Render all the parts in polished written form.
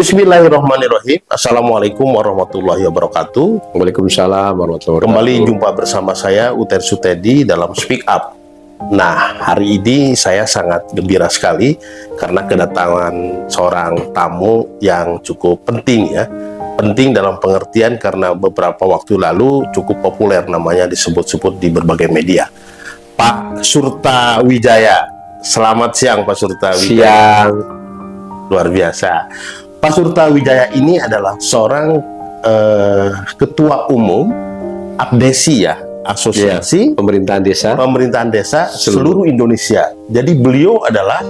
Bismillahirrahmanirrahim. Assalamualaikum warahmatullahi wabarakatuh. Waalaikumsalam warahmatullahi wabarakatuh. Kembali jumpa bersama saya Uter Sutedi dalam Speak Up. Nah, hari ini saya sangat gembira sekali karena kedatangan seorang tamu yang cukup penting ya. Penting dalam pengertian karena beberapa waktu lalu cukup populer, namanya disebut-sebut di berbagai media. Pak Surta Wijaya. Selamat siang Pak Surta Wijaya. Siang. Luar biasa. Pak Surta Wijaya ini adalah seorang ketua umum Abdesi ya, Asosiasi Pemerintahan Desa seluruh Indonesia. Jadi beliau adalah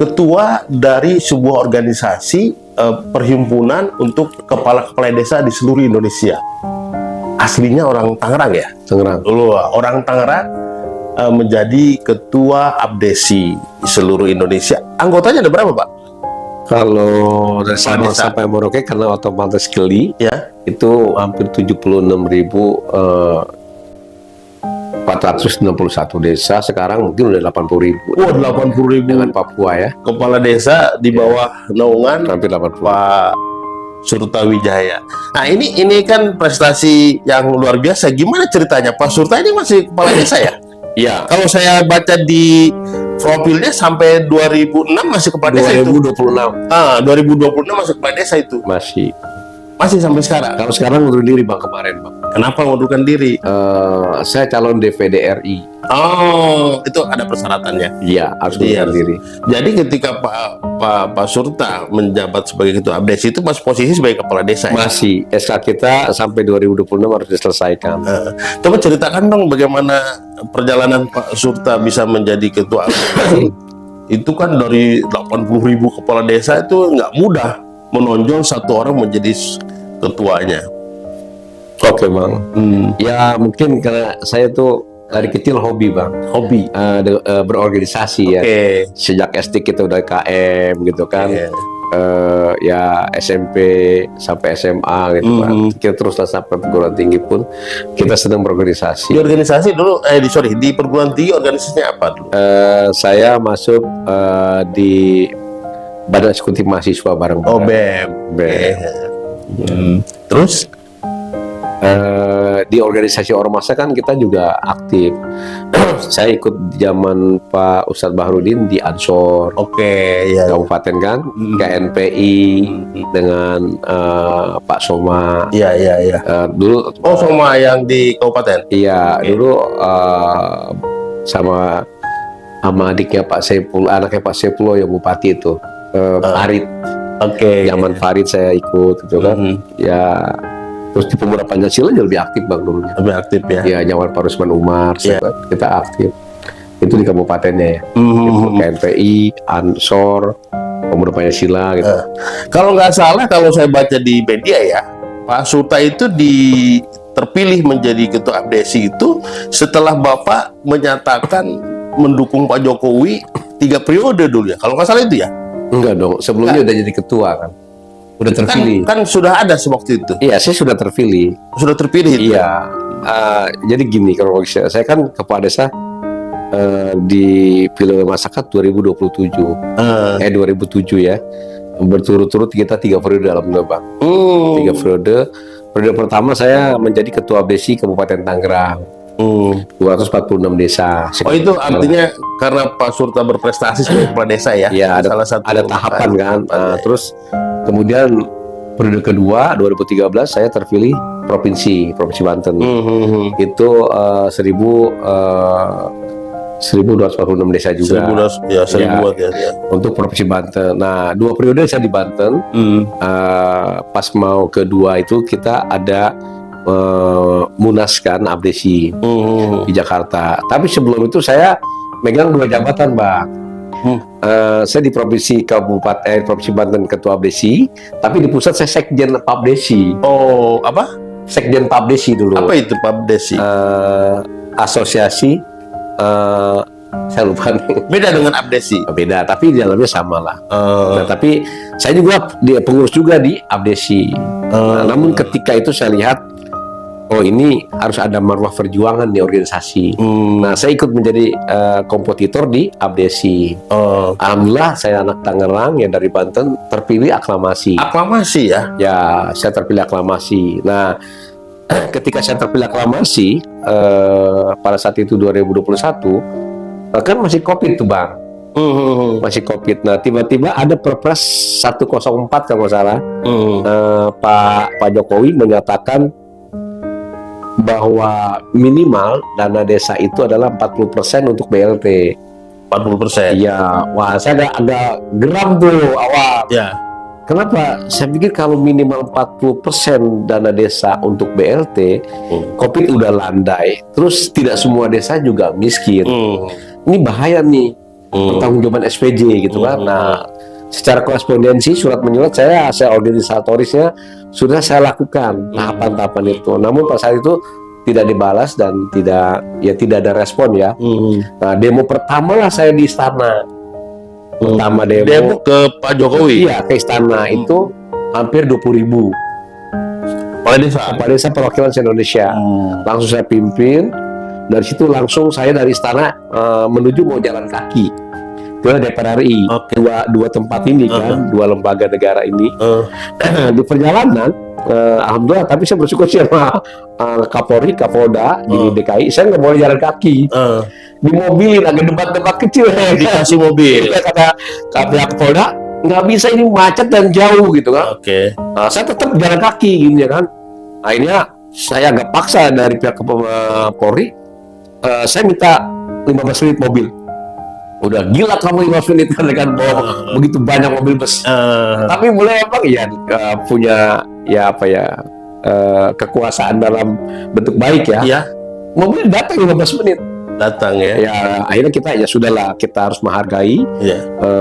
ketua dari sebuah organisasi perhimpunan untuk kepala-kepala desa di seluruh Indonesia. Aslinya orang Tangerang ya? Tangerang. Orang Tangerang menjadi ketua Abdesi seluruh Indonesia. Anggotanya ada berapa Pak? Kalau dari Sabang sampai Merauke karena otomatis geli Ya, itu hampir 76.461 desa, sekarang mungkin udah 80.000. wah 80.000 Dengan Papua ya, kepala desa di bawah naungan hampir 80. Pak Surta Wijaya. Nah ini kan prestasi yang luar biasa. Gimana ceritanya Pak Surta ini masih kepala desa ya? Iya. Kalau saya baca di profilnya sampai 2006 masih kepala desa itu. 2026 2026 masuk kepala desa itu. Masih sampai sekarang. Kalau sekarang mundur diri Bang kemarin Bang. Kenapa mengundurkan diri? Saya calon DPD RI. Oh, itu ada persyaratannya. Iya, harus Iya. mengundurkan diri. Jadi ketika Pak Surta menjabat sebagai ketua Abdesi itu masih posisi sebagai kepala desa ya? Masih SK kita sampai 2026 harus diselesaikan. Coba ceritakan dong bagaimana perjalanan Pak Surta bisa menjadi ketua Abdesi. Itu kan dari 80.000 kepala desa itu nggak mudah menonjol satu orang menjadi ketuanya. Oke Bang. Ya mungkin karena saya tuh dari kecil hobi Bang. Hobi. Berorganisasi ya. Sejak SD kita udah KM gitu kan. Ya SMP sampai SMA gitu kan. Kita teruslah sampai perguruan tinggi pun kita sedang berorganisasi. Di organisasi dulu, di perguruan tinggi organisasinya apa dulu? Saya masuk di Badan Eksekutif Mahasiswa bareng. Oh, BEM. Terus? Di organisasi ormasnya kan kita juga aktif. Saya ikut zaman Pak Ustadz Bahrudin di Ansor. Ya. Kabupaten kan, KNPI dengan Pak Soma. Iya. Dulu. Oh, Soma yang di kabupaten. Iya, dulu sama adiknya Pak Saiful, anaknya Pak Saiful yang bupati itu, Farid. Zaman Farid saya ikut gitu kan. Ya. Terus di Pemuda Pancasila juga lebih aktif Bang dulunya. Lebih aktif ya? Ya, zaman Pak Rusman Umar, kita aktif. Itu di kabupatennya ya. KNPI, Ansor, Pemuda Pancasila gitu. Kalau nggak salah, kalau saya baca di media ya, Pak Surta itu terpilih menjadi ketua Abdesi itu setelah Bapak menyatakan mendukung Pak Jokowi 3 periode dulu ya. Kalau nggak salah itu ya? Enggak dong, sebelumnya udah jadi ketua kan. Udah terpilih. Kan sudah ada sewaktu itu. Iya, saya sudah terpilih. Sudah terpilih itu. Iya. Jadi gini, kalau saya kan kepala desa di Pilih Masyarakat 2027. 2007 ya. Berturut-turut kita 3 periode dalam Bang. 3 periode. Periode pertama saya menjadi ketua Abdesi Kabupaten Tangerang. 246 desa. Oh, itu artinya karena Pak Surta berprestasi sebagai kepala desa ya? Iya, salah satu ada tahapan kan. Terus kemudian periode kedua 2013 saya terpilih provinsi Banten. Itu 1.246 desa juga. 1.000 ya. Untuk provinsi Banten. Nah, 2 periode saya di Banten. Pas mau kedua itu kita ada Munas kan Abdesi di Jakarta. Tapi sebelum itu saya megang 2 jabatan Bang. Saya di provinsi provinsi Banten ketua Abdesi, tapi di pusat saya sekjen Pabdesi. Oh, apa? Sekjen Pabdesi dulu. Apa itu Pabdesi? Asosiasi saya lupa nih. Beda dengan Abdesi. Beda, tapi di dalamnya sama lah. Nah, tapi saya juga pengurus juga di Abdesi. Namun ketika itu saya lihat oh ini harus ada marwah perjuangan di organisasi. Nah, saya ikut menjadi kompetitor di Abdesi. Alhamdulillah saya anak Tangerang yang dari Banten terpilih aklamasi. Aklamasi ya? Ya, saya terpilih aklamasi. Nah, ketika saya terpilih aklamasi pada saat itu 2021, kan masih COVID tuh Bang. Masih COVID. Nah, tiba-tiba ada Perpres 104 kalau nggak salah. Pak Jokowi menyatakan bahwa minimal dana desa itu adalah 40% untuk BLT. 40%. Iya, wah saya agak geram tuh awal. Ya. Kenapa? Saya pikir kalau minimal 40% dana desa untuk BLT, COVID udah landai, terus tidak semua desa juga miskin. Ini bahaya nih, pertanggungjawaban SPJ gitu kan. Nah, secara korespondensi surat menyurat saya organisatorisnya sudah saya lakukan tahapan-tahapan itu. Namun pada saat itu tidak dibalas dan tidak ada respon ya. Nah, demo pertama lah saya di istana. Pertama demo ke Pak Jokowi. Iya, ke istana itu hampir 20.000 kepala desa perwakilan se-Indonesia. Langsung saya pimpin. Dari situ langsung saya dari istana menuju mau jalan kaki ke DPR RI. Dua tempat ini kan, dua lembaga negara ini. Di perjalanan alhamdulillah, tapi saya bersyukur sama Kapolri, Kapolda di DKI, saya nggak boleh jalan kaki. Di mobil agak debat-debat kecil, dikasih mobil. Kata Kapolda nggak bisa, ini macet dan jauh gitu kan. Saya tetap jalan kaki gini ya kan. Akhirnya saya agak paksa dari pihak Polri, saya minta 15 menit mobil. Udah gila kamu 15 menit kan dengan bawa begitu banyak mobil bus. Tapi mulai emang ya punya ya apa ya kekuasaan dalam bentuk baik ya. Iya. Mobil datang 15 menit. Datang ya. Ya akhirnya kita ya sudahlah, kita harus menghargai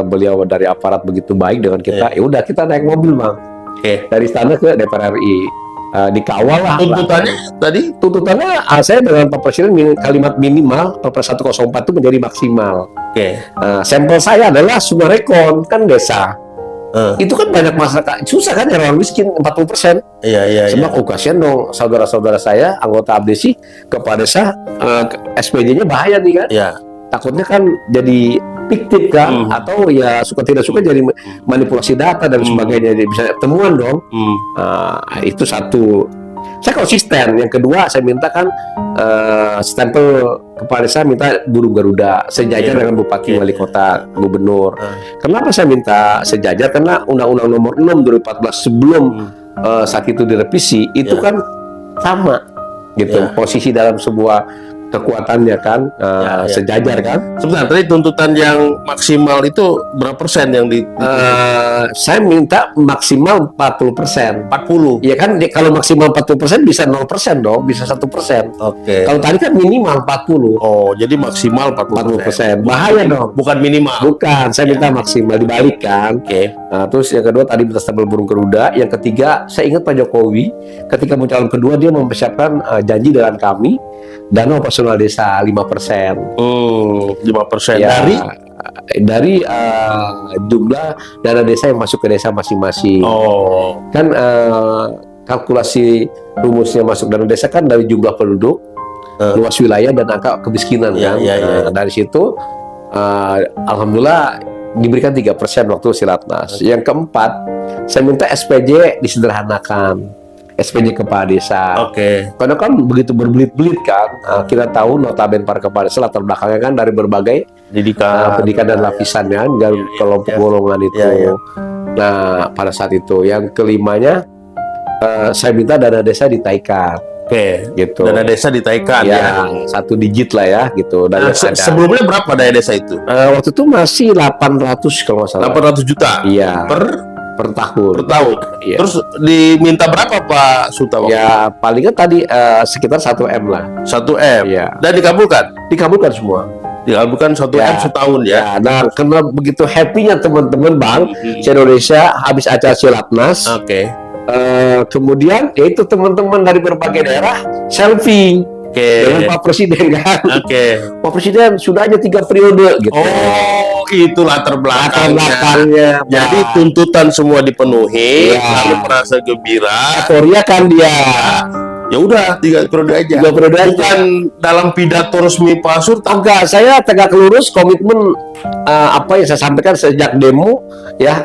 beliau dari aparat begitu baik dengan kita. Ya udah kita naik mobil Bang. Dari istana ke DPR RI. Dikawal lah. Tuntutannya saya dengan Pak Presiden kalimat minimal Perpres 104 itu menjadi maksimal. Sampel saya adalah Sumarekon kan desa. Itu kan banyak masyarakat susah kan, orang miskin 40%. Sebab kasihan dong saudara-saudara saya anggota Abdesi kepala desa, SPJ-nya bahaya nih kan. Takutnya kan jadi fiktif kan, atau ya suka tidak suka jadi manipulasi data dan sebagainya, jadi bisa temuan dong. Itu satu, saya konsisten. Yang kedua saya minta kan stempel kepala desa, minta burung Garuda sejajar dengan bupati, wali kota, gubernur. Kenapa saya minta sejajar? Karena Undang-Undang Nomor 6 2014 sebelum saat itu direvisi itu kan sama gitu posisi dalam sebuah kekuatannya kan, sejajar kan. Sebentar, tadi tuntutan yang maksimal itu berapa persen yang di? Saya minta maksimal 40%. 40? Iya kan, kalau maksimal 40% bisa 0% dong, bisa 1%. Kalau tadi kan minimal 40. Oh, jadi maksimal 40%. Bahaya dong. Bukan minimal. Bukan, saya minta maksimal, dibalik kan. Nah, terus yang kedua tadi minta stempel burung Garuda. Yang ketiga, saya ingat Pak Jokowi ketika mau calon kedua dia mempersiapkan janji dengan kami dana operasional desa 5%. 5% ya, dari jumlah dana desa yang masuk ke desa masing-masing. Kan kalkulasi rumusnya masuk dana desa kan dari jumlah penduduk, luas wilayah dan angka kemiskinan kan. Dari situ alhamdulillah diberikan 3% waktu Silatnas. Yang keempat, saya minta SPJ disederhanakan. SPJ kepala desa. Karena kan begitu berbelit-belit kan. Kita tahu notabene para kepala desa latar belakangnya kan dari berbagai pendidikan dan lapisannya dan kelompok golongan itu. Nah, pada saat itu yang kelimanya saya minta dana desa ditaikan. Gitu. Dana desa ditaikan ya. 1 digit lah ya gitu. Dan sebelumnya berapa dana desa itu? Waktu itu masih 800 kalau nggak salah. 800 juta? Iya. Per tahun. Iya. Terus diminta berapa Pak Suta? Ya palingan tadi sekitar 1M lah. 1M? Iya. Dan dikabulkan? Dikabulkan semua. Dikabulkan 1M setahun ya? Nah karena begitu happy-nya teman-teman Bang se-Indonesia habis acara Silatnas. Kemudian yaitu teman-teman dari berbagai daerah selfie dengan Pak Presiden kan. Pak Presiden sudah aja 3 periode gitu. Oh, itu latar belakangnya. Jadi tuntutan semua dipenuhi, lalu merasa gembira. Euforia kan dia. Ya udah 3 periode aja. 3 periode aja. Bukan dalam pidato resmi Pak Surta. Enggak, saya tegak lurus komitmen apa yang saya sampaikan sejak demo ya,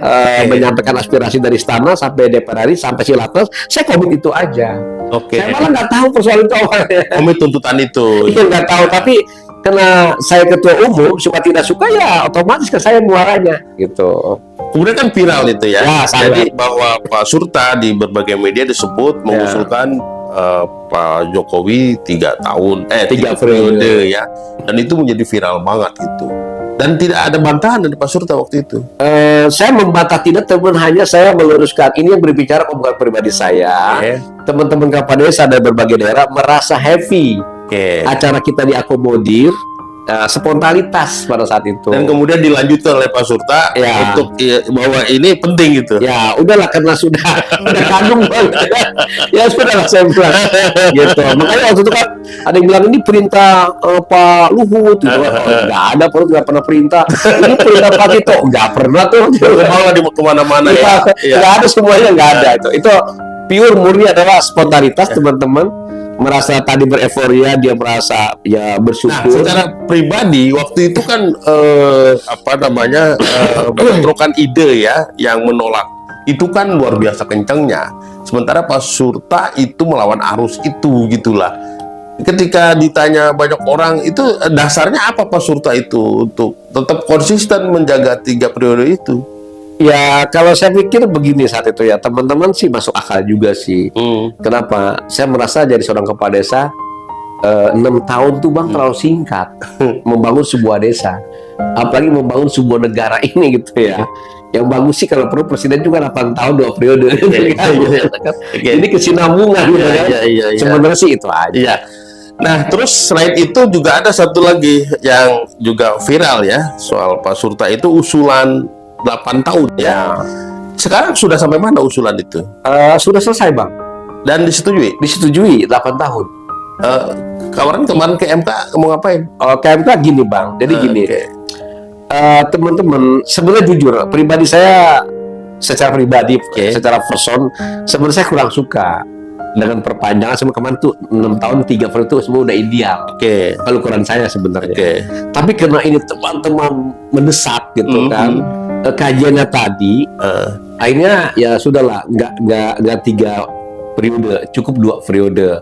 menyampaikan aspirasi dari istana sampai DPR RI sampai Silaturahmi, saya komit itu aja. Oke. Saya malah nggak tahu persoalan itu awalnya. Komit tuntutan itu. Itu nggak tahu, tapi karena saya ketua umum, suka tidak suka ya otomatis ke saya muaranya gitu. Kemudian kan viral itu ya. Ya, Jadi bahwa Pak Surta di berbagai media disebut mengusulkan Pak Jokowi 3 tahun, 3 periode ya. Dan itu menjadi viral banget gitu. Dan tidak ada bantahan dari Pak Surta waktu itu. Saya membantah tidak, teman, hanya saya meluruskan ini yang berbicara bukan pribadi saya. Teman-teman kepala desa dari berbagai daerah merasa happy. Acara kita diakomodir. Spontanitas pada saat itu. Dan kemudian dilanjutkan oleh Pak Surta untuk bahwa ini penting gitu. Ya udahlah, karena sudah kandung banget. Ya sudahlah saya bilang gitu. Makanya waktu itu kan ada yang bilang ini perintah Pak Luhut gitu. Nggak ada, perut nggak pernah perintah. Ini perintah Pak Tito, nggak pernah tuh. Malah di kemana-mana ya. Nggak ada, semuanya nggak ada itu. Itu pure murni adalah spontanitas teman-teman. Merasa tadi bereforia, dia merasa ya bersyukur. Nah, secara pribadi waktu itu kan bentrokan ide ya yang menolak itu kan luar biasa kencangnya. Sementara Pak Surta itu melawan arus itu gitulah. Ketika ditanya banyak orang itu dasarnya apa Pak Surta itu untuk tetap konsisten menjaga 3 periode itu? Ya kalau saya pikir begini saat itu ya, teman-teman sih masuk akal juga sih. Kenapa? Saya merasa jadi seorang kepala desa 6 tahun tuh Bang terlalu singkat membangun sebuah desa, apalagi membangun sebuah negara ini gitu ya. Yang bagus sih kalau perlu presiden juga 8 tahun 2 periode. Ini kesinambungan gitu kan. Sebenarnya sih itu aja. Nah, terus selain itu juga ada satu lagi yang juga viral ya, soal Pak Surta itu usulan 8 tahun ya. Sekarang sudah sampai mana usulan itu? Sudah selesai Bang. Dan disetujui? Disetujui 8 tahun. Kemarin ke MK mau ngapain? Ke MK gini Bang, jadi gini. Teman-teman, sebenarnya jujur, pribadi saya secara pribadi, secara person, sebenarnya saya kurang suka dengan perpanjangan sama kemarin tuh 6 tahun 3 periode itu semua udah ideal. Kalau ukuran saya sebenarnya. Tapi karena ini teman-teman mendesak gitu kan, kajiannya tadi, akhirnya ya sudahlah, nggak 3 periode, cukup 2 periode.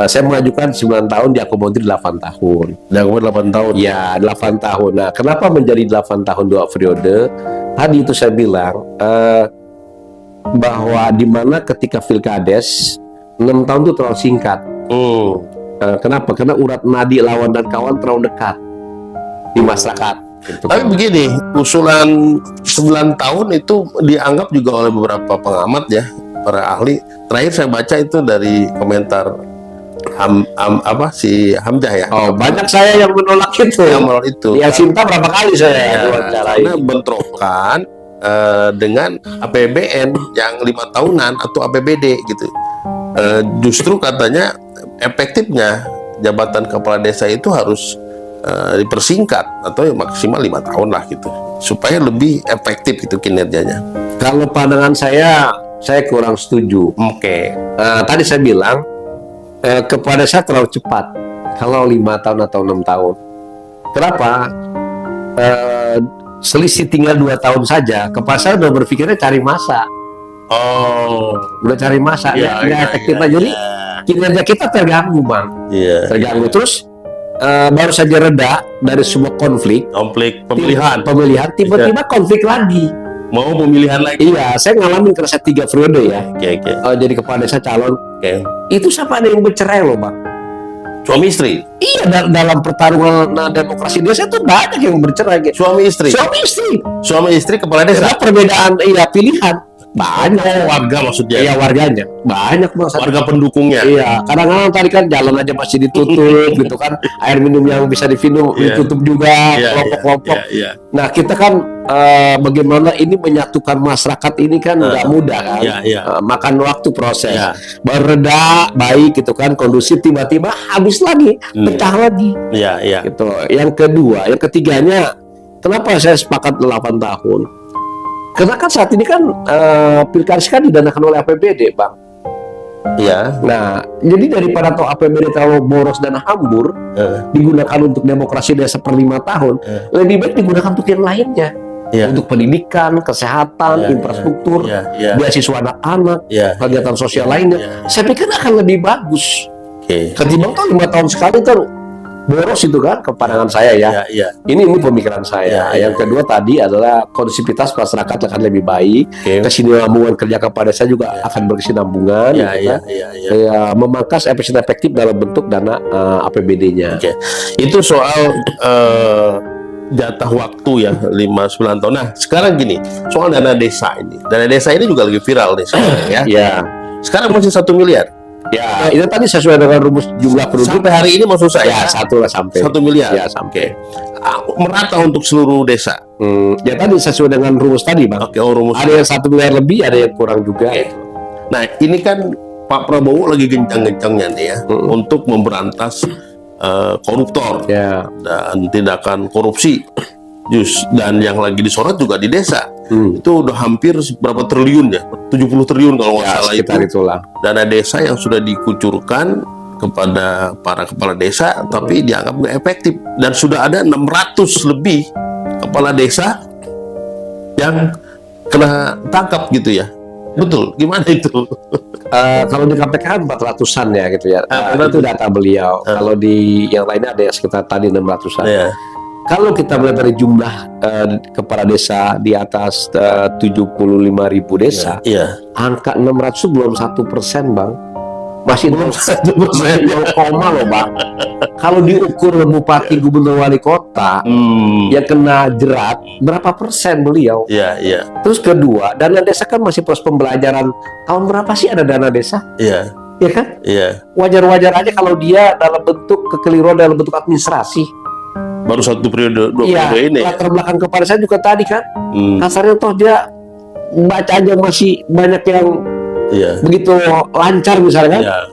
Saya mengajukan 9 tahun diakomodir 8 tahun. Diakomodir 8 tahun. Ya 8 tahun. Nah, kenapa menjadi 8 tahun 2 periode? Tadi itu saya bilang bahwa di mana ketika Pilkades 6 tahun itu terlalu singkat. Kenapa? Karena urat nadi lawan dan kawan terlalu dekat di masyarakat. Gitu. Tapi begini, usulan 9 tahun itu dianggap juga oleh beberapa pengamat ya, para ahli. Terakhir saya baca itu dari komentar si Hamzah ya. Banyak saya yang menolak itu. Yang menolak itu. Yang cinta berapa kali saya wawancarai. Karena bentrokan dengan APBN yang 5 tahunan atau APBD gitu. Justru katanya efektifnya jabatan kepala desa itu harus dipersingkat atau maksimal 5 tahun lah gitu, supaya lebih efektif itu kinerjanya. Kalau pandangan saya kurang setuju. Tadi saya bilang kepala desa terlalu cepat kalau 5 tahun atau 6 tahun. Kenapa? Selisih tinggal 2 tahun saja, kepala desa udah berpikirnya cari masa. Udah cari masa, nggak efektif aja. Jadi kinerja kita terganggu Bang. Terganggu terus. Baru saja reda dari sebuah konflik pemilihan tiba-tiba konflik lagi, mau pemilihan lagi. Iya, saya ngalamin kerasa 3 periode ya. Jadi kepala desa calon. Itu siapa ada yang bercerai loh Bang? Suami istri? Iya, dalam pertarungan demokrasi desa itu banyak yang bercerai. Suami istri kepala desa. Karena perbedaan pilihan banyak. Warga maksudnya? Iya, warganya banyak Bang. Warga pendukungnya? Iya, kadang-kadang tadi kan jalan aja masih ditutup gitu kan, air minum yang bisa diminum ditutup juga, kelompok-kelompok. Nah, kita kan bagaimana ini menyatukan masyarakat ini kan nggak mudah kan, makan waktu proses. Baru reda baik gitu kan, kondusif, tiba-tiba habis lagi, pecah lagi. Gitu. Yang kedua, yang ketiganya, kenapa saya sepakat 8 tahun? Karena kan saat ini kan Pilkades kan didanakan oleh APBD Bang. Ya. Nah, jadi daripada toh APBD terlalu boros dan hambur digunakan untuk demokrasi desa per 5 tahun, lebih baik digunakan untuk yang lainnya. Untuk pendidikan, kesehatan, infrastruktur, beasiswa anak-anak, kegiatan sosial lainnya. Saya pikir akan lebih bagus. Ketimbang tuh 5 tahun sekali tuh boros itu kan, kepandangan saya ya. Ini pemikiran saya. Yang kedua tadi adalah kondusivitas masyarakat akan lebih baik. Kesinambungan kerja kepada saya juga akan berkesinambungan. Memangkas efektif dalam bentuk dana APBD-nya. Itu soal jatah waktu ya 5-9 tahun. Nah sekarang gini, soal dana desa ini. Dana desa ini juga lagi viral nih sekarang ya. Sekarang masih 1 miliar. Ya, itu tadi sesuai dengan rumus jumlah penduduk. Sampai hari ini maksud saya. Ya, 1 miliar. Ya, sampai. Merata untuk seluruh desa. Ya tadi sesuai dengan rumus tadi, Bang. Rumus. Ada yang 1 miliar lebih, ada yang kurang juga. Nah, ini kan Pak Prabowo lagi gencang-gencangnya nih ya untuk memberantas koruptor dan tindakan korupsi. Dan yang lagi disorot juga di desa. Itu udah hampir berapa triliun ya? 70 triliun kalau nggak salah itu. Itulah. Dana desa yang sudah dikucurkan kepada para kepala desa tapi dianggap nggak efektif. Dan sudah ada 600 lebih kepala desa yang kena tangkap gitu ya. Betul, gimana itu? Kalau di KPK kan 400-an ya gitu ya. Itu data beliau. Kalau di yang lainnya ada yang sekitar tadi 600-an. Kalau kita melihat dari jumlah kepala desa di atas 75.000 desa, angka 600 belum 1%, Bang. Masih belum 1%, 0, loh, Bang. Kalau diukur bupati, gubernur, wali kota yang kena jerat, berapa persen beliau? Terus kedua, dana desa kan masih proses pembelajaran. Tahun berapa sih ada dana desa? Ya kan? Wajar-wajar aja kalau dia dalam bentuk kekeliruan dalam bentuk administrasi. Baru 1 periode, 2 periode ini. Latar belakang kepada saya juga tadi kan, kasarnya toh dia baca aja masih banyak yang begitu lancar misalnya kan,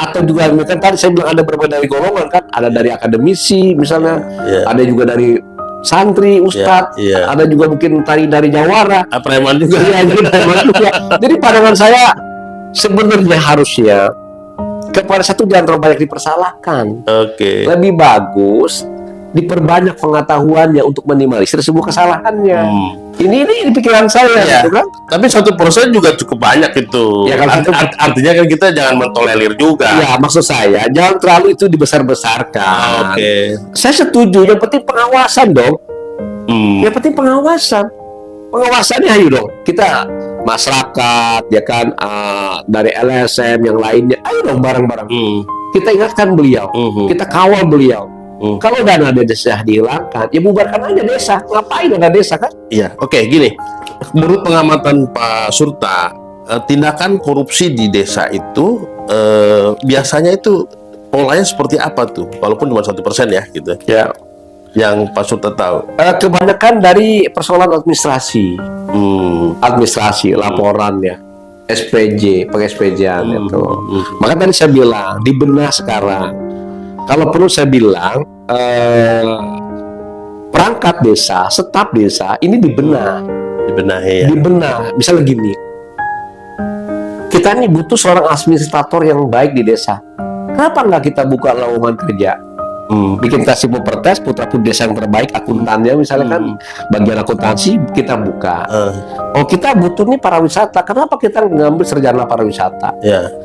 atau juga kan tadi saya bilang ada berbagai dari golongan kan, ada dari akademisi misalnya, ada juga dari santri, ustadz, ada juga mungkin tadi dari jawara, preman juga. Jadi pandangan saya sebenarnya harusnya kepala satu jangan terlalu banyak dipersalahkan. Lebih bagus diperbanyak pengetahuannya untuk minimalisir sebuah kesalahannya. Ini pikiran saya, gitu kan? Tapi 1% juga cukup banyak itu. Ya, artinya kan kita jangan mentolerir juga. Ya, maksud saya jangan terlalu itu dibesar-besarkan. Saya setuju. Yang penting pengawasan dong. Yang penting pengawasan. Pengawasannya ayo dong. Kita masyarakat, ya kan, dari LSM yang lainnya, ayo dong bareng-bareng. Kita ingatkan beliau, kita kawal beliau. Kalau dana desa dihilangkan, ya bubarkan aja desa. Ngapain dana desa kan? Gini. Menurut pengamatan Pak Surta, tindakan korupsi di desa itu biasanya itu polanya seperti apa tuh? Walaupun cuma 1% ya, gitu. Yang Pak Surta tahu. Kebanyakan dari persoalan administrasi, laporan ya, SPJ, peng-SPJ-an itu. Maka tadi saya bilang dibenah sekarang. Kalau perlu saya bilang perangkat desa, staf desa ini dibenah. Dibenah. Misalnya gini, kita ini butuh seorang administrator yang baik di desa. Kenapa nggak kita buka lowongan kerja? Bikin tes propertes, putra-putri desa yang terbaik, akuntannya misalnya kan, bagian akuntansi kita buka. Kita butuh nih para wisata. Kenapa kita ngambil sarjana pariwisata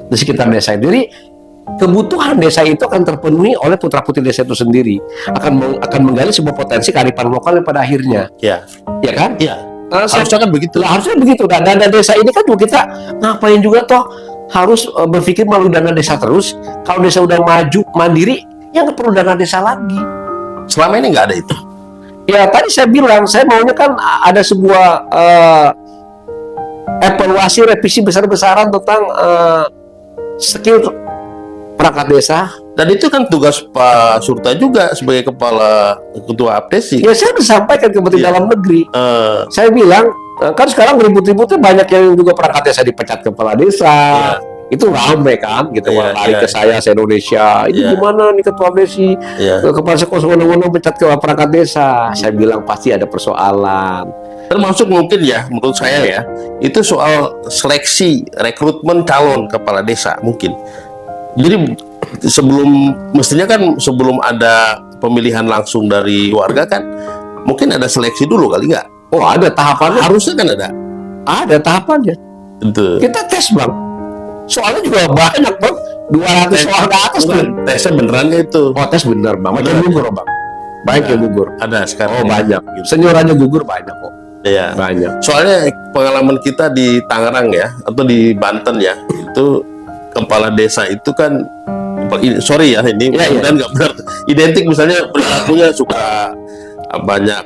di sekitar desa? Jadi kebutuhan desa itu akan terpenuhi oleh putra-putri desa itu sendiri. Akan menggali sebuah potensi kearifan lokal yang pada akhirnya. Ya kan? Harusnya kan begitu. Harusnya begitu. Dan dana desa ini kan juga kita ngapain juga toh harus berpikir melalui dana desa terus. Kalau desa udah maju mandiri, ya nggak perlu dana desa lagi. Selama ini nggak ada itu. Ya tadi saya bilang, saya maunya kan ada sebuah evaluasi revisi besar-besaran tentang skill perangkat desa. Dan itu kan tugas Pak Surta juga sebagai kepala ketua APDESI. Ya saya disampaikan ke Menteri Dalam Negeri. Saya bilang kan sekarang ribut-ributnya banyak yang juga perangkat desa dipecat kepala desa. itu ramai kan, gitu Iya, lari iya. ke saya se-Indonesia, ini Iya. gimana nih Ketua Desi, Iya. kepala sekolah mana pecat ke perangkat desa. Saya bilang pasti ada persoalan. Termasuk mungkin ya, menurut saya ya, itu soal seleksi rekrutmen calon kepala desa mungkin. Jadi mestinya kan sebelum ada pemilihan langsung dari warga kan, mungkin ada seleksi dulu kali nggak? Oh, ada tahapannya, Harusnya kan ada. tahapannya. Itu. Kita tes bang, soalnya juga banyak bang, 200 soal ke atas tuh. Tesnya beneran nggak itu? Oh, tes bener bang, banyak yang gugur bang, banyak yang gugur. Ada sekarang. Oh ya. banyak, seniorannya gugur banyak kok, Iya. banyak. Soalnya pengalaman kita di Tangerang ya, atau di Banten ya, itu kepala desa itu kan, sorry ya ini Iya, iya. mudah-mudahan nggak benar, identik misalnya perilakunya suka banyak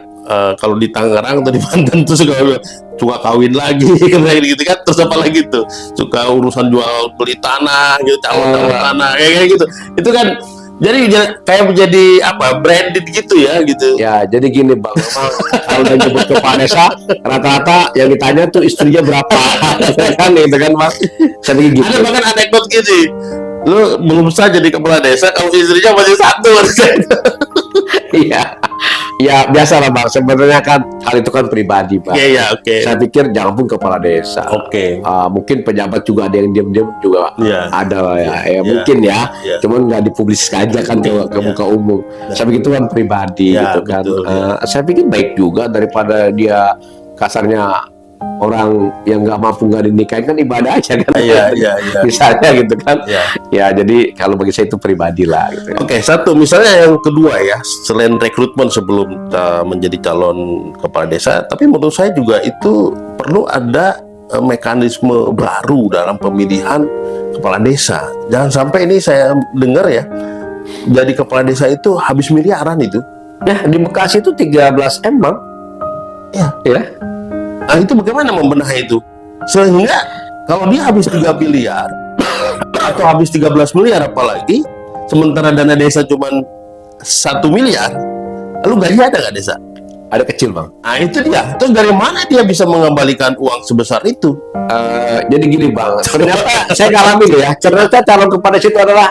kalau di Tangerang atau di Banten tuh suka kawin lagi kayak gitu kan, terus apa lagi tuh suka urusan jual beli tanah gitu, calon tanah kayak gitu, itu kan jadi kayak menjadi apa, branded gitu ya gitu. Ya, jadi gini bang, memang kalau udah nyebut kepala desa, rata-rata yang ditanya tuh istrinya berapa, kan gitu kan bang. Saya pikir gitu. Ada bahkan anekdot gini, lu belum sah jadi kepala desa kalau istrinya masih satu. Iya, ya biasa lah bang. Sebenarnya kan hal itu kan pribadi bang. Iya, iya, oke. Saya pikir jangan pun kepala desa. Oke. Mungkin pejabat juga ada yang diam-diam juga Iya. ada lah ya. Iya. Mungkin ya. Iya. Cuman nggak dipubliskan aja kan ke Iya. muka umum. Saya pikir itu kan pribadi Iya, gitu kan. betul, iya. Saya pikir baik juga daripada dia kasarnya orang yang nggak mampu nggak dinikahin kan ibadah aja kan. Iya, iya, iya. Misalnya gitu kan. Iya. Ya jadi kalau bagi saya itu pribadi lah gitu kan. Oke, satu misalnya yang kedua ya, selain rekrutmen sebelum menjadi calon kepala desa, tapi menurut saya juga itu perlu ada mekanisme baru dalam pemilihan kepala desa. Jangan sampai ini saya dengar ya, jadi kepala desa itu habis miliaran itu. Ya di Bekasi itu 13 M bang. Ya. Ya. Nah itu bagaimana membenahi itu? Sehingga kalau dia habis 3 miliar atau habis 13 miliar apalagi, sementara dana desa cuma 1 miliar, lalu gaji ada nggak desa? Ada kecil bang. Nah itu dia. Terus dari mana dia bisa mengembalikan uang sebesar itu? Jadi gini bang, ternyata saya ngalamin ya. Ternyata calon kepala desa itu adalah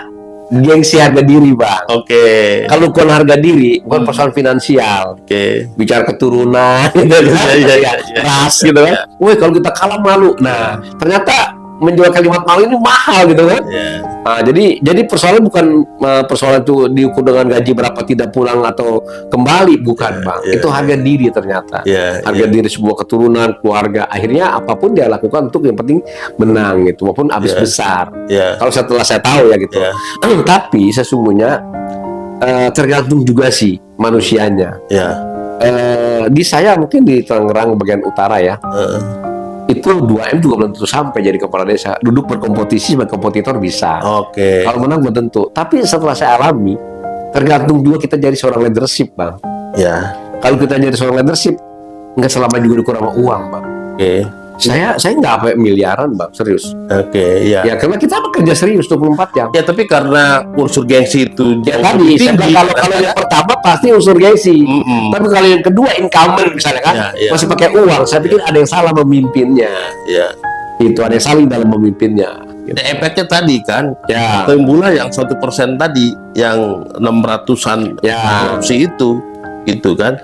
gengsi harga diri bang. Oke. Kalau bukan harga diri, bukan persoalan finansial. Oke. Bicara keturunan, gitu kan, Iya. ras gitu kan. Woi kalau kita kalah malu. Nah ternyata menjual kalimat malu ini mahal gitu kan. Iya. Nah, jadi persoalan bukan persoalan itu diukur dengan gaji berapa tidak pulang atau kembali, bukan bang. Iya, Itu harga diri ternyata. Iya. Harga diri sebuah keturunan, keluarga. Akhirnya apapun dia lakukan untuk yang penting menang gitu, walaupun habis Iya. besar. Iya. Kalau setelah saya tahu ya gitu. Iya. Tapi sesungguhnya tergantung juga sih manusianya. Iya. Di saya mungkin di Tangerang bagian utara ya, itu 2M juga belum tentu sampai jadi kepala desa. Duduk berkompetisi sebagai kompetitor bisa. Oke. Kalau menang belum tentu. Tapi setelah saya alami, tergantung juga kita jadi seorang leadership bang. Ya. Kalau kita jadi seorang leadership, nggak selama juga dikurang sama uang bang. Oke. Saya nggak sampai miliaran bang, serius. Oke. Iya. Ya karena kita bekerja serius 24 jam. Ya tapi karena unsur gengsi itu Ya jauh tadi, lebih saya tinggi, bilang kalau yang pertama pasti unsur gengsi. Mm-mm. Tapi kalau yang kedua incumbent misalnya kan, Ya, ya. masih pakai uang. Saya pikir ada yang salah memimpinnya. Ya. Itu ada yang saling dalam memimpinnya. Gitu. Ya, efeknya tadi kan, Ya, timbulah yang 1% tadi, yang 600-an Ya. korupsi itu, gitu kan.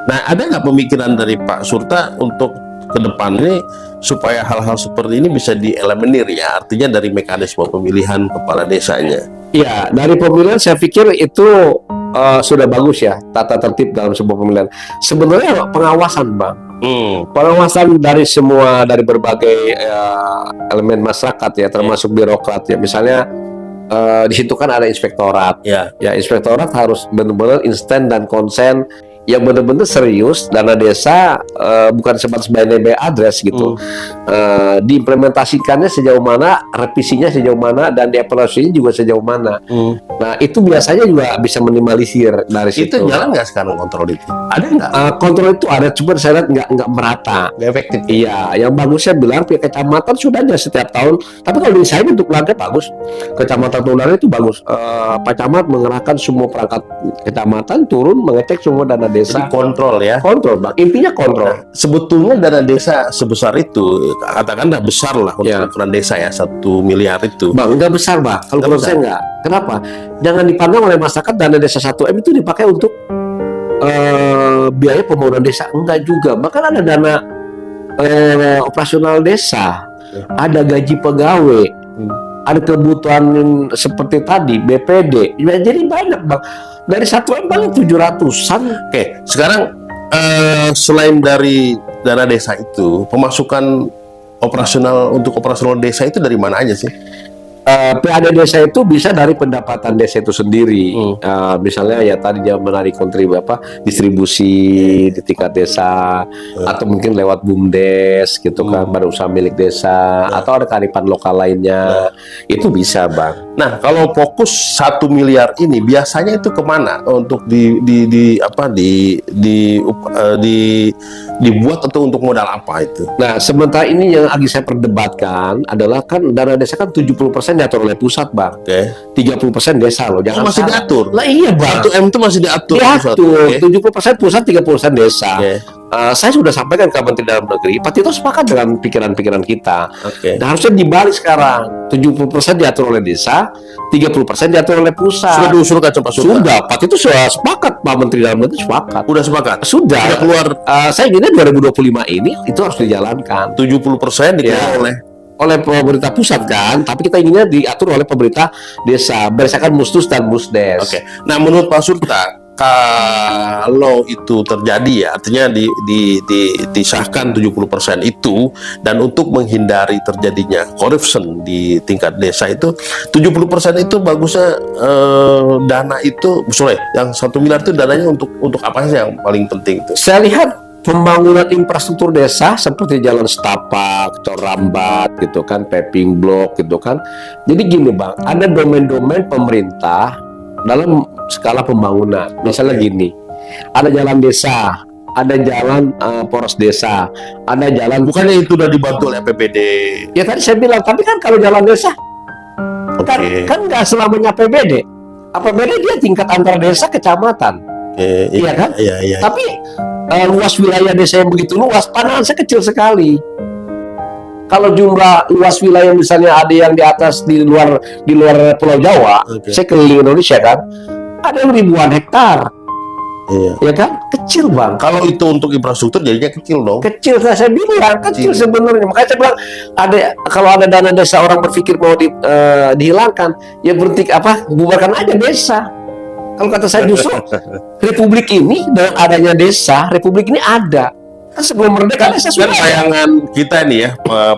Nah, ada nggak pemikiran dari Pak Surta untuk ke depan ini supaya hal-hal seperti ini bisa dieliminir ya, artinya dari mekanisme pemilihan kepala desanya. ya dari pemilihan saya pikir itu sudah bagus ya tata tertib dalam sebuah pemilihan. Sebenarnya pengawasan bang, pengawasan dari semua dari berbagai elemen masyarakat ya, termasuk birokrat ya. Misalnya di situ kan ada inspektorat. Ya. Ya inspektorat harus benar-benar instan dan konsen yang benar-benar serius. Dana desa bukan sebatas by name by address gitu. Diimplementasikannya sejauh mana, revisinya sejauh mana, dan dievaluasinya juga sejauh mana. Nah itu biasanya juga bisa minimalisir dari situ. Itu jalan nggak sekarang kontrol itu? Ada nggak? Kontrol itu ada, cuma saya lihat nggak merata. Nggak efektif. Iya, yang bagus saya bilang pihak kecamatan sudah ada setiap tahun. Tapi kalau di saya untuk warga bagus, kecamatan Tunaran itu bagus. Pak Camat mengerahkan semua perangkat kecamatan turun mengecek semua dana desa. desa. Jadi kontrol ya. Kontrol, Bang. Intinya kontrol. Nah, sebetulnya dana desa sebesar itu, katakanlah besar lah untuk ukuran desa ya, 1 miliar itu. Bang, nggak besar, Bang. Kalau menurut saya nggak. Kenapa? Jangan dipandang oleh masyarakat dana desa 1M itu dipakai untuk biaya pembangunan desa. Enggak juga. Bahkan ada dana operasional desa, ada gaji pegawai, ada kebutuhan seperti tadi BPD. Jadi banyak, Bang. Dari 1M paling 700-an. Oke, sekarang selain dari dana desa itu, pemasukan operasional untuk operasional desa itu dari mana aja sih? PAD desa itu bisa dari pendapatan desa itu sendiri. Misalnya ya tadi dia menarik distribusi di tingkat desa, atau mungkin lewat BUMDes gitu kan, badan usaha milik desa, atau ada kearifan lokal lainnya. Itu bisa, Bang. Nah, kalau fokus 1 miliar ini biasanya itu kemana untuk dibuat atau untuk modal apa itu? Nah, sementara ini yang lagi saya perdebatkan adalah kan dana desa kan 70% diatur oleh pusat, Bang. 30% desa loh. Jangan masih salah. diatur. Lah iya, Bang. 1M itu masih diatur. Diatur. 70% pusat, 30% desa. Saya sudah sampaikan ke Menteri Dalam Negeri, Pak Tito sepakat dengan pikiran-pikiran kita. Dan harusnya dibalik sekarang. 70% diatur oleh desa, 30% diatur oleh pusat. Sudah diusulkan Pak Surta? Sudah, Pak Tito sudah sepakat, Pak Menteri Dalam Negeri sepakat. Sudah sepakat? Sudah keluar. Saya inginnya 2025 ini itu harus dijalankan. 70% dikelola oleh pemerintah pusat kan, tapi kita inginnya diatur oleh pemerintah desa berdasarkan Mustus dan Musdes. Nah, menurut Pak Surta, kalau itu terjadi ya, artinya disahkan 70% itu, dan untuk menghindari terjadinya corruption di tingkat desa itu, 70% itu bagusnya dana itu, yang 1 miliar itu dananya untuk apa sih yang paling penting itu? Saya lihat pembangunan infrastruktur desa seperti jalan setapak, tol rambat gitu kan, paving block gitu kan. Jadi gini, Bang, ada domain-domain pemerintah dalam skala pembangunan. Misalnya gini, ada jalan desa, ada jalan poros desa, ada jalan. Bukannya itu udah dibantu oleh APBD? Ya tadi saya bilang, tapi kan kalau jalan desa kan nggak selamanya APBD. APBD dia tingkat antar desa kecamatan. Iya kan? Iya. Tapi luas wilayah desa yang begitu luas, panahan saya kecil sekali. Kalau jumlah luas wilayah misalnya ada yang di atas di luar Pulau Jawa, saya keliling Indonesia kan, ada yang ribuan hektar. Ya kan? Kecil, Bang. Kalau itu untuk infrastruktur jadinya kecil dong. Kecil, saya bilang kecil sebenarnya. Makanya saya bilang kalau ada dana desa orang berpikir mau dihilangkan, ya berhenti bubarkan aja desa. Kalau kata saya justru republik ini dengan adanya desa, republik ini ada. Kan sebelum merdeka desa sudah. Bayangan kita nih ya,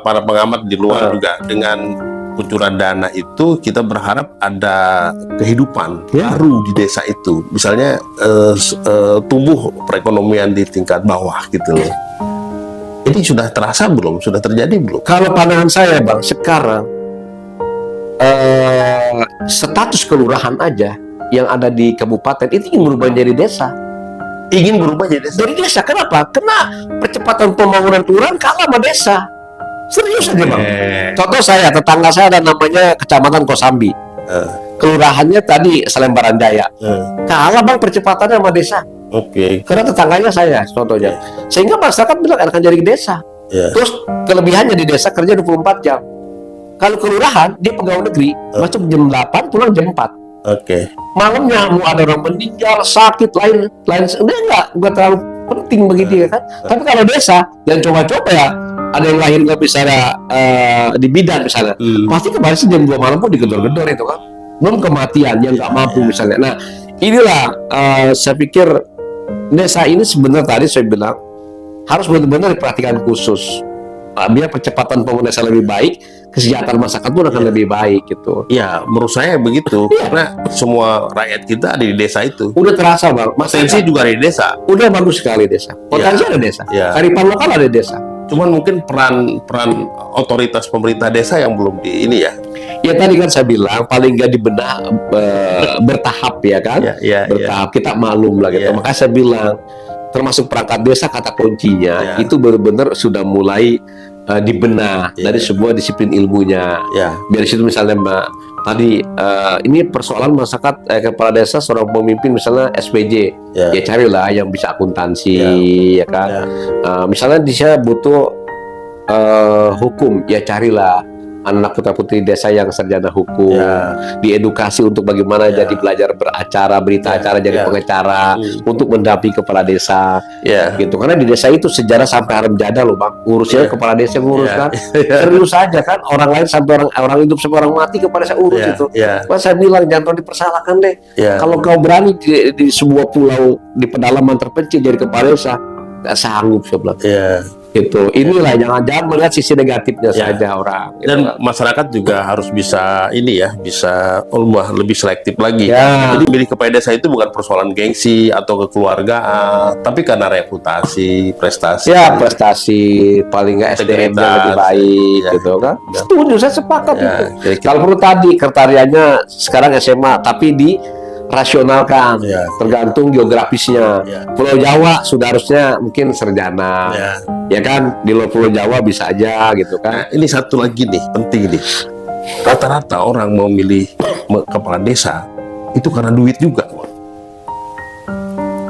para pengamat di luar juga, dengan kucuran dana itu kita berharap ada kehidupan baru di desa itu. Misalnya tumbuh perekonomian di tingkat bawah gitu loh. Jadi sudah terasa belum? Sudah terjadi belum? Kalau pandangan saya, Bang, sekarang status kelurahan aja yang ada di kabupaten itu ingin berubah jadi desa. Ingin berubah jadi desa? Dari desa, kenapa? Karena percepatan pembangunan kelurahan kalah sama desa. Serius aja, Bang. Contoh saya, tetangga saya ada namanya Kecamatan Kosambi. Kelurahannya tadi Selembaran Jaya. Kalah, Bang, percepatannya sama desa. Karena tetangganya saya, contohnya. Sehingga masyarakat bilang akan jadi desa. Terus kelebihannya di desa kerja 24 jam. Kalau kelurahan, dia pegawai negeri, masuk jam 8, pulang jam 4. Malamnya mau ada orang meninggal, sakit, lain enggak terlalu penting begitu ya kan. Tapi kalau desa, jangan coba-coba ya, ada yang lahir nggak bisa di bidan misalnya, pasti kemarin jam 2 malam pun digedor-gedor itu kan. Belum kematian yang nggak mampu misalnya. Nah, inilah saya pikir desa ini sebenarnya tadi saya bilang harus benar-benar diperhatikan khusus. Biar percepatan pembangunan desa lebih baik, kesejahteraan masyarakat pun akan lebih baik gitu. Ya, menurut saya begitu. Karena semua rakyat kita ada di desa itu. Udah terasa, Bang. Potensi juga ada di desa. Udah bagus sekali desa. Potensi ada desa. Kearifan lokal ada desa. Cuman mungkin peran otoritas pemerintah desa yang belum di ini ya. Ya tadi kan saya bilang paling nggak dibedah bertahap ya kan. Bertahap kita maklum lah gitu. Makanya saya bilang termasuk perangkat desa kata kuncinya itu benar-benar sudah mulai dibenah dari sebuah disiplin ilmunya. Biar situ misalnya Mbak, tadi ini persoalan masyarakat kepala desa seorang pemimpin misalnya SPJ, ya carilah yang bisa akuntansi, ya kan. Misalnya dia butuh hukum, ya carilah anak putra putri desa yang sarjana hukum, diedukasi untuk bagaimana jadi belajar beracara, berita acara, jadi pengacara untuk mendampingi kepala desa, gitu. Karena di desa itu sejarah sampai harem jada loh Bang, ngurusnya kepala desa ngurus kan, serius saja kan, orang lain sampai orang hidup sampai orang mati kepala desa urus itu. Mas saya bilang jangan dipersalahkan deh, kalau kau berani di sebuah pulau di pedalaman terpencil jadi kepala desa, nggak sanggup saya bilang. Itu inilah jangan melihat sisi negatifnya saja orang. Dan masyarakat juga harus bisa bisa lebih selektif lagi. Jadi milih kepala desa itu bukan persoalan gengsi atau kekeluargaan, tapi karena reputasi, prestasi. Prestasi, paling nggak SDM-nya lebih baik, gitu kan. Setuju, saya sepakat itu. Kalau perlu tadi kriterianya sekarang SMA, tapi rasionalkan, tergantung geografisnya. Pulau Jawa sudah harusnya mungkin sarjana, ya kan, di luar Pulau Jawa bisa aja gitu kan. Nah, ini satu lagi nih penting nih, rata-rata orang mau milih kepala desa itu karena duit juga.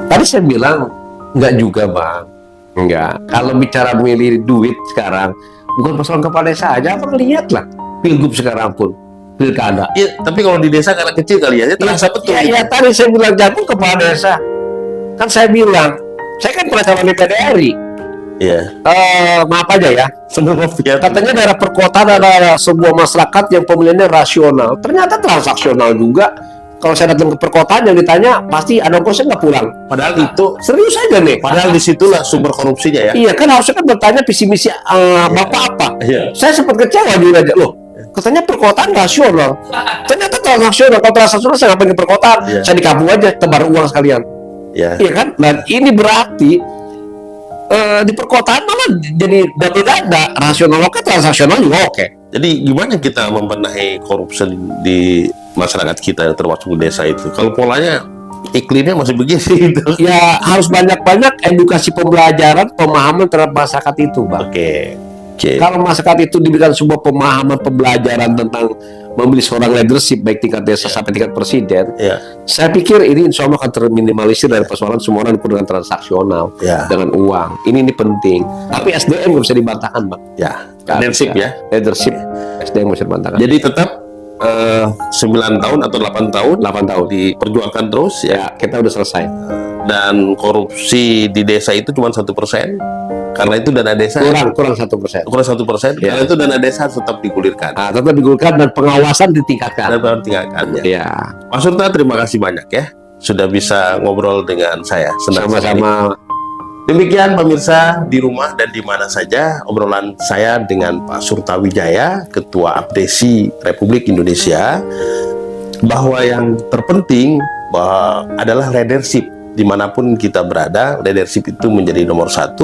Tadi saya bilang enggak juga Bang, enggak. Kalau bicara milih duit sekarang bukan persoalan kepala desa aja, apa lihatlah pilgub sekarang pun. Pilkada. Tapi kalau di desa karena kecil kali ya, terasa betul. Tadi saya bilang jatuh kepala desa. Kan saya bilang, saya kan pernah calon DPD RI. Maaf aja ya. Katanya daerah perkotaan adalah sebuah masyarakat yang pemilihannya rasional. Ternyata transaksional juga. Kalau saya datang ke perkotaan yang ditanya, pasti ada ongkosnya nggak pulang. Padahal itu serius aja nih. Padahal disitulah sumber korupsinya ya. Iya kan, harusnya kan bertanya visi misi Bapak apa. Saya sempat kecewa juga aja loh. Katanya perkotaan rasional, ternyata transaksional. Kalau transaksional saya ngapain ke perkotaan? Saya di kampung aja, tebar uang sekalian. Iya kan? Dan ini berarti di perkotaan malah jadi dada rasional oke, transaksional juga oke. Jadi gimana kita membenahi korupsi di masyarakat kita termasuk di desa itu? Kalau polanya iklimnya masih begini gitu. Ya harus banyak-banyak edukasi pembelajaran, pemahaman terhadap masyarakat itu, Bang. Kalau masyarakat itu diberikan sebuah pemahaman pembelajaran tentang memilih seorang leadership baik tingkat desa sampai tingkat presiden, saya pikir ini insya Allah akan terminimalisir dari persoalan semua orang dengan transaksional dengan uang. Ini penting. Tapi SDM nggak bisa dibantahkan Bang. Leadership leadership SDM nggak bisa dibantahkan. Jadi tetap 9 tahun atau 8 tahun diperjuangkan terus kita udah selesai. Dan korupsi di desa itu cuma 1%. Karena itu dana desa kurang 1%. Karena itu dana desa tetap digulirkan. Tetap digulirkan dan pengawasan ditingkatkan. Pak Surta, terima kasih banyak ya sudah bisa ngobrol dengan saya. Sama-sama. Demikian pemirsa di rumah dan di mana saja obrolan saya dengan Pak Surta Wijaya, Ketua Abdesi Republik Indonesia, bahwa yang terpenting adalah leadership. Dimanapun kita berada, leadership itu menjadi nomor 1,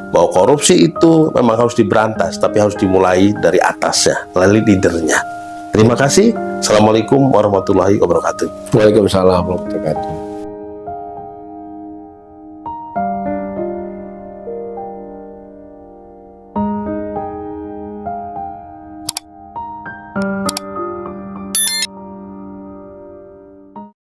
bahwa korupsi itu memang harus diberantas, tapi harus dimulai dari atasnya, melalui leadernya. Terima kasih. Assalamualaikum warahmatullahi wabarakatuh. Waalaikumsalam warahmatullahi wabarakatuh.